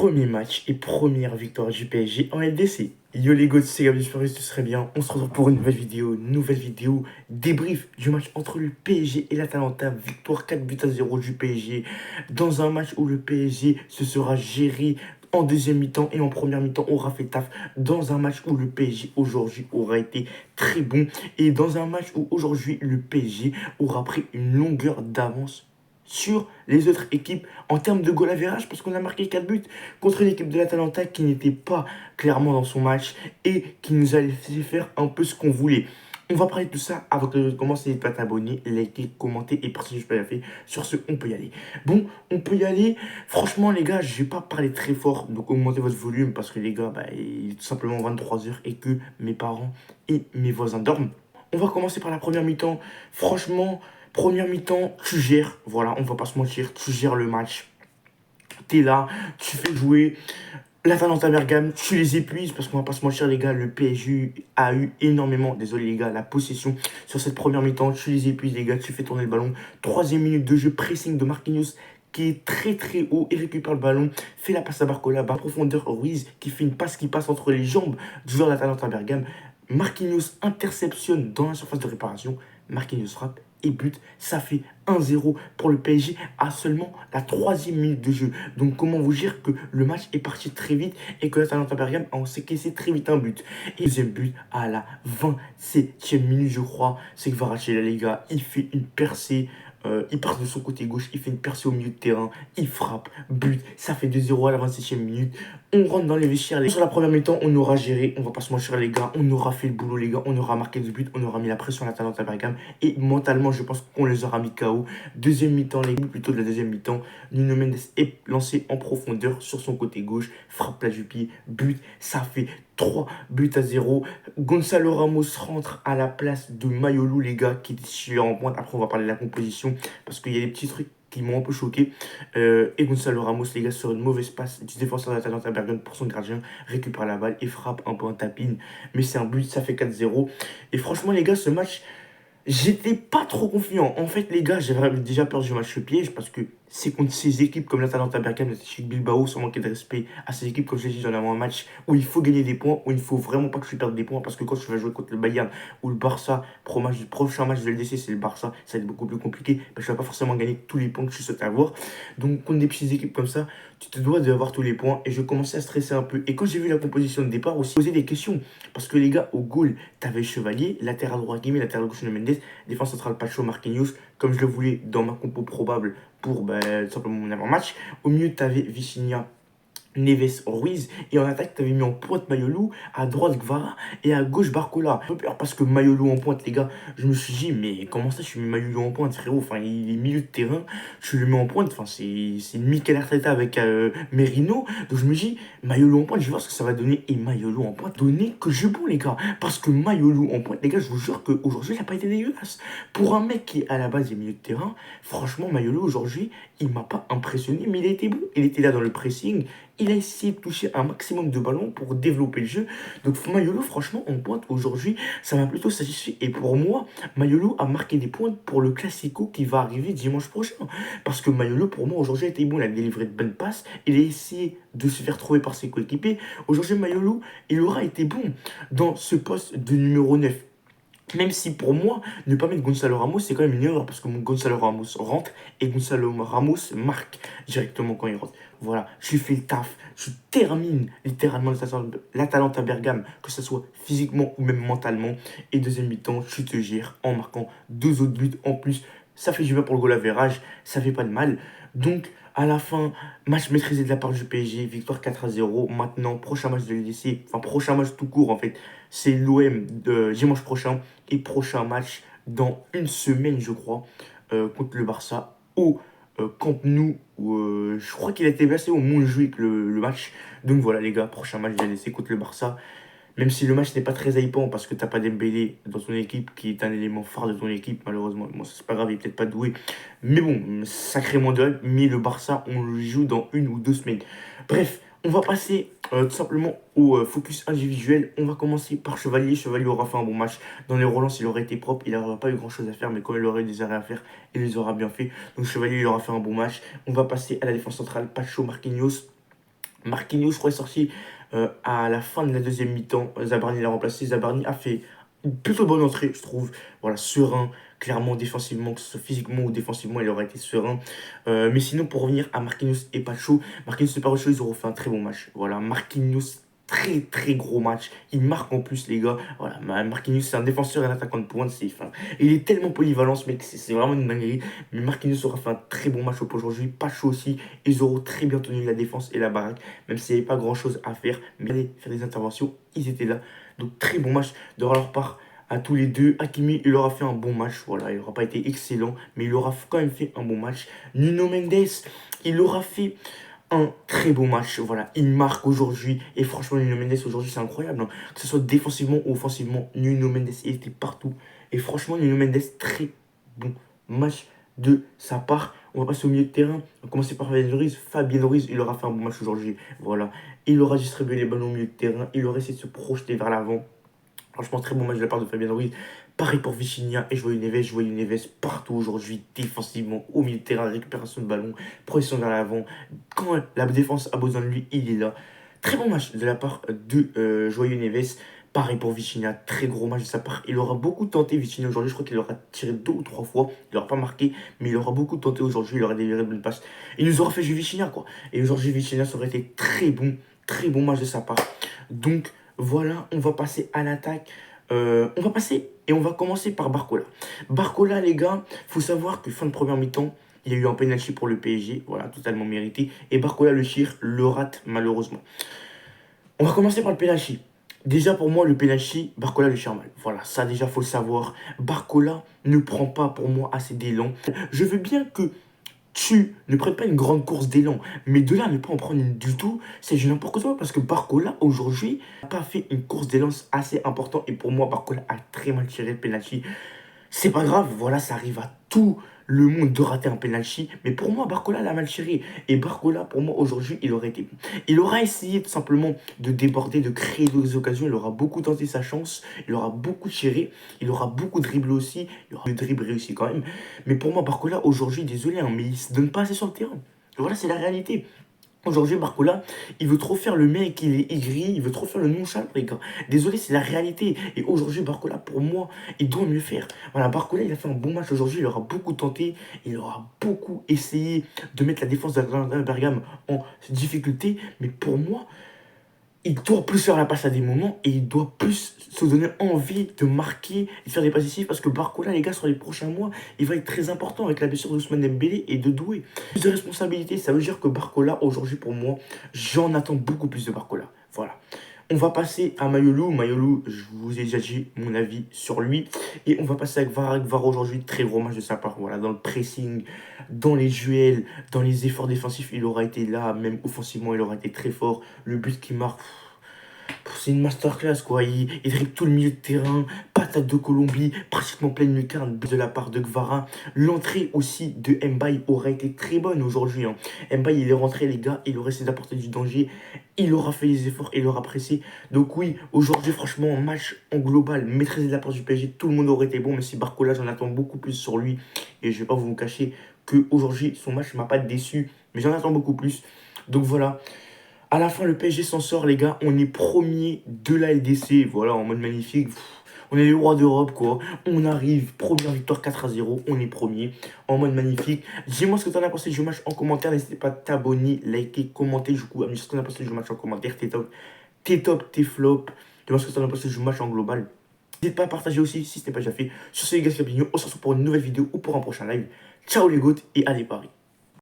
Premier match et première victoire du PSG en LDC. Yo les gars, c'est Gabi, j'espère que tu serais bien. On se retrouve pour une nouvelle vidéo débrief du match entre le PSG et l'Atalanta. Victoire 4-0 du PSG dans un match où le PSG se sera géré en deuxième mi-temps et en première mi-temps aura fait taf. Dans un match où le PSG aujourd'hui aura été très bon et dans un match où aujourd'hui le PSG aura pris une longueur d'avance sur les autres équipes en termes de goal average parce qu'on a marqué 4 buts contre l'équipe de l'Atalanta qui n'était pas clairement dans son match et qui nous a laissé faire un peu ce qu'on voulait. On va parler de tout ça avant que je commence. N'hésitez pas à t'abonner, liker, commenter et partager ce que j'ai fait. Sur ce, on peut y aller. Bon, on peut y aller. Franchement, les gars, je vais pas parler très fort, donc augmentez votre volume parce que les gars, il est tout simplement 23 h et que mes parents et mes voisins dorment. On va commencer par la première mi-temps. Franchement, première mi-temps, tu gères. Voilà, on va pas se mentir, tu gères le match. T'es là, tu fais jouer l'Atalanta Bergame, tu les épuises parce qu'on va pas se mentir les gars, le PSG a eu énormément, désolé les gars, la possession sur cette première mi-temps, tu les épuises les gars, tu fais tourner le ballon, troisième minute de jeu, pressing de Marquinhos qui est très très haut et récupère le ballon, fait la passe à Barcola, profondeur Ruiz qui fait une passe qui passe entre les jambes du joueur d'Atalanta Bergame, Marquinhos interceptionne dans la surface de réparation, Marquinhos frappe et but, ça fait 1-0 pour le PSG à seulement la troisième minute de jeu. Donc comment vous dire que le match est parti très vite et que l'Atalanta Bergame a encaissé très vite un but. Et deuxième but à la 27e minute je crois, c'est que Kvaratskhelia les gars, il fait une percée. Il part de son côté gauche, il fait une percée au milieu de terrain, il frappe, but, ça fait 2-0 à la 27e minute. On rentre dans les vestiaires. Sur la première mi-temps, on aura géré, on va pas se mentir les gars, on aura fait le boulot les gars, on aura marqué des buts, on aura mis la pression à l'Atalanta Bergame et mentalement je pense qu'on les aura mis KO. Deuxième mi-temps, les buts plutôt de la deuxième mi-temps, Nuno Mendes est lancé en profondeur sur son côté gauche, frappe plat du pied, but, ça fait 3-0. Gonzalo Ramos rentre à la place de Mayolou, les gars, qui est titulaire en pointe. Après, on va parler de la composition parce qu'il y a des petits trucs qui m'ont un peu choqué. Et Gonzalo Ramos, les gars, sur une mauvaise passe du défenseur d'Atalanta Bergame pour son gardien, récupère la balle et frappe un peu en tapine. Mais c'est un but, ça fait 4-0. Et franchement, les gars, ce match, j'étais pas trop confiant. En fait, les gars, j'avais déjà peur du match piège parce que c'est contre ces équipes comme l'Atalanta Bergame, l'Athletic Bilbao, sans manquer de respect à ces équipes, comme je l'ai dit dans un match où il faut gagner des points, où il ne faut vraiment pas que je perde des points parce que quand tu vas jouer contre le Bayern ou le Barça, prochain match de LDC, c'est le Barça, ça va être beaucoup plus compliqué. Je ne vais pas forcément gagner tous les points que tu souhaites avoir. Donc, contre des petites équipes comme ça, tu te dois d'avoir tous les points et je commençais à stresser un peu. Et quand j'ai vu la composition de départ aussi, poser des questions parce que les gars, au goal, t'avais Chevalier, latéral droit Guimé, latéral gauche de Mendes, défense centrale Pacho Marquinhos, comme je le voulais dans ma compo probable pour tout simplement mon avant-match. Au milieu, tu avais Vicinha, Neves, Ruiz, et en attaque, tu avais mis en pointe Mayolou, à droite Gvara et à gauche Barcola. Un peu peur parce que Mayolou en pointe, les gars, je me suis dit, mais comment ça, je suis mis Mayolou en pointe, frérot? Enfin, il est milieu de terrain, je le mets en pointe, enfin, c'est Mikel Arteta avec Merino. Donc je me dis, Mayolou en pointe, je vais voir ce que ça va donner. Et Mayolou en pointe, donner que je bon, les gars. Parce que Mayolou en pointe, les gars, je vous jure qu'aujourd'hui, il n'a pas été dégueulasse. Pour un mec qui, à la base, est milieu de terrain, franchement, Mayolou, aujourd'hui, il m'a pas impressionné, mais il a été bon. Il était là dans le pressing. Il a essayé de toucher un maximum de ballons pour développer le jeu. Donc Mayolo, franchement, en pointe aujourd'hui, ça m'a plutôt satisfait. Et pour moi, Mayolo a marqué des points pour le Classico qui va arriver dimanche prochain. Parce que Mayolo, pour moi, aujourd'hui, a été bon. Il a délivré de bonnes passes. Il a essayé de se faire trouver par ses coéquipiers. Aujourd'hui, Mayolo, il aura été bon dans ce poste de numéro 9. Même si pour moi, ne pas mettre Gonzalo Ramos, c'est quand même une erreur parce que mon Gonzalo Ramos rentre et Gonzalo Ramos marque directement quand il rentre. Voilà, je fais le taf, je termine littéralement l'Atalanta Bergame, que ce soit physiquement ou même mentalement. Et deuxième mi-temps, tu te gères en marquant deux autres buts en plus. Ça fait du bien pour le goal average, ça fait pas de mal. Donc, à la fin, match maîtrisé de la part du PSG, victoire 4-0. Maintenant, prochain match de l'UDC, enfin prochain match tout court en fait, c'est l'OM de dimanche prochain et prochain match dans une semaine, je crois, contre le Barça au Camp Nou. Où, je crois qu'il a été versé au Montjuic le match. Donc voilà, les gars, prochain match de l'UDC contre le Barça. Même si le match n'est pas très hypant parce que t'as pas Dembélé dans ton équipe qui est un élément phare de ton équipe, malheureusement. Bon, c'est pas grave, il est peut-être pas doué. Mais bon, sacrément de hype. Mais le Barça, on le joue dans 1 ou 2 semaines. Bref, on va passer tout simplement au focus individuel. On va commencer par Chevalier. Chevalier aura fait un bon match. Dans les relances, il aurait été propre. Il n'aura pas eu grand chose à faire, mais quand il aurait des arrêts à faire, il les aura bien fait. Donc Chevalier, il aura fait un bon match. On va passer à la défense centrale. Pacho Marquinhos. Marquinhos, je crois, est sorti à la fin de la deuxième mi-temps. Zabarni l'a remplacé. Zabarni a fait une plutôt bonne entrée, je trouve. Voilà, serein. Clairement, défensivement, que ce soit physiquement ou défensivement, il aurait été serein. Mais sinon, pour revenir à Marquinhos et Pacho, Marquinhos et Pacho, ils auront fait un très bon match. Voilà, Marquinhos, très très gros match. Il marque en plus, les gars. Voilà, Marquinhos, c'est un défenseur et un attaquant de pointe. Enfin, il est tellement polyvalent, ce mec, c'est vraiment une dinguerie. Mais Marquinhos aura fait un très bon match aujourd'hui. Pacho aussi. Ils auront très bien tenu la défense et la baraque, même s'il n'y avait pas grand chose à faire. Mais aller faire des interventions, ils étaient là. Donc, très bon match de leur part à tous les deux. Hakimi, il aura fait un bon match. Voilà, il n'aura pas été excellent, mais il aura quand même fait un bon match. Nuno Mendes, il aura fait un très beau match. Voilà, il marque aujourd'hui. Et franchement, Nuno Mendes aujourd'hui, c'est incroyable, hein. Que ce soit défensivement ou offensivement, Nuno Mendes il était partout. Et franchement, Nuno Mendes, très bon match de sa part. On va passer au milieu de terrain. On va commencer par Fabien Ruiz. Fabien Ruiz, il aura fait un bon match aujourd'hui. Voilà, il aura distribué les ballons au milieu de terrain. Il aura essayé de se projeter vers l'avant. Franchement, très bon match de la part de Fabien Ruiz. Pareil pour Vichinia et João Neves partout aujourd'hui, défensivement, au milieu de terrain, récupération de ballon, progression vers l'avant. Quand la défense a besoin de lui, il est là. Très bon match de la part de João Neves. Pareil pour Vichinia, très gros match de sa part. Il aura beaucoup tenté Vichinia aujourd'hui. Je crois qu'il aura tiré 2 ou 3 fois. Il n'aura pas marqué, mais il aura beaucoup tenté aujourd'hui. Il aura délivré de bonnes passes. Il nous aura fait jouer Vichinia, quoi. Et aujourd'hui, Vichinia, ça aurait été très bon match de sa part. Donc, voilà, on va passer à l'attaque. On va passer et on va commencer par Barcola. Barcola, les gars, faut savoir que fin de première mi-temps, il y a eu un penalty pour le PSG, voilà, totalement mérité. Et Barcola le rate malheureusement. On va commencer par le penalty. Déjà pour moi, le penalty, Barcola le tire mal. Voilà, ça déjà faut le savoir. Barcola ne prend pas pour moi assez d'élan. Je veux bien que tu ne prennes pas une grande course d'élan, mais de là à ne pas en prendre une du tout, c'est du n'importe quoi parce que Barcola aujourd'hui n'a pas fait une course d'élan assez importante et pour moi Barcola a très mal tiré le penalty. C'est pas grave, voilà, ça arrive à tout le monde de rater un penalty. Mais pour moi, Barcola l'a mal tiré. Et Barcola, pour moi, aujourd'hui, il aurait été bon. Il aura essayé tout simplement de déborder, de créer des occasions. Il aura beaucoup tenté sa chance. Il aura beaucoup tiré. Il aura beaucoup dribblé aussi. Il aura le dribble réussi quand même. Mais pour moi, Barcola, aujourd'hui, désolé, hein, mais il se donne pas assez sur le terrain. Et voilà, c'est la réalité. Aujourd'hui, Barcola, il veut trop faire le mec, il est aigri, il veut trop faire le nonchalant, les gars. Désolé, c'est la réalité. Et aujourd'hui, Barcola, pour moi, il doit mieux faire. Voilà, Barcola, il a fait un bon match aujourd'hui, il aura beaucoup tenté, il aura beaucoup essayé de mettre la défense de Bergame en difficulté. Mais pour moi, il doit plus faire la passe à des moments et il doit plus se donner envie de marquer et de faire des passes décisives parce que Barcola, les gars, sur les prochains mois, il va être très important avec la blessure d'Ousmane Dembélé et de Doué. Plus de responsabilité, ça veut dire que Barcola, aujourd'hui, pour moi, j'en attends beaucoup plus de Barcola. Voilà. On va passer à Mayolou. Mayolou, je vous ai déjà dit mon avis sur lui. Et on va passer avec VAR. Avec VAR aujourd'hui, très gros match de sa part. Voilà, dans le pressing, dans les duels, dans les efforts défensifs, il aura été là. Même offensivement, il aura été très fort. Le but qui marque, c'est une masterclass quoi. Il dribble tout le milieu de terrain, patate de Colombie, pratiquement pleine lucarne de la part de Gvara. L'entrée aussi de Mbaye aura été très bonne aujourd'hui, hein. Mbaye il est rentré les gars, il aurait essayé d'apporter du danger, il aura fait les efforts, il aura pressé. Donc oui, aujourd'hui franchement, un match en global, maîtrisé de la part du PSG, tout le monde aurait été bon, mais si Barcola j'en attends beaucoup plus sur lui. Et je vais pas vous cacher qu'aujourd'hui son match m'a pas déçu, mais j'en attends beaucoup plus. Donc voilà. À la fin, le PSG s'en sort, les gars. On est premier de la LDC. Voilà, en mode magnifique. On est les rois d'Europe, quoi. On arrive, première victoire 4-0. On est premier, en mode magnifique. Dis-moi ce que tu en as pensé du match en commentaire. N'hésitez pas à t'abonner, liker, commenter. Du coup, dis-moi ce que tu en as pensé du match en commentaire. T'es top, t'es flop. Dis-moi ce que tu en as pensé du match en global. N'hésite pas à partager aussi si ce n'est pas déjà fait. Sur ce, les gars, c'est Capignon. On se retrouve pour une nouvelle vidéo ou pour un prochain live. Ciao les gouttes et allez Paris.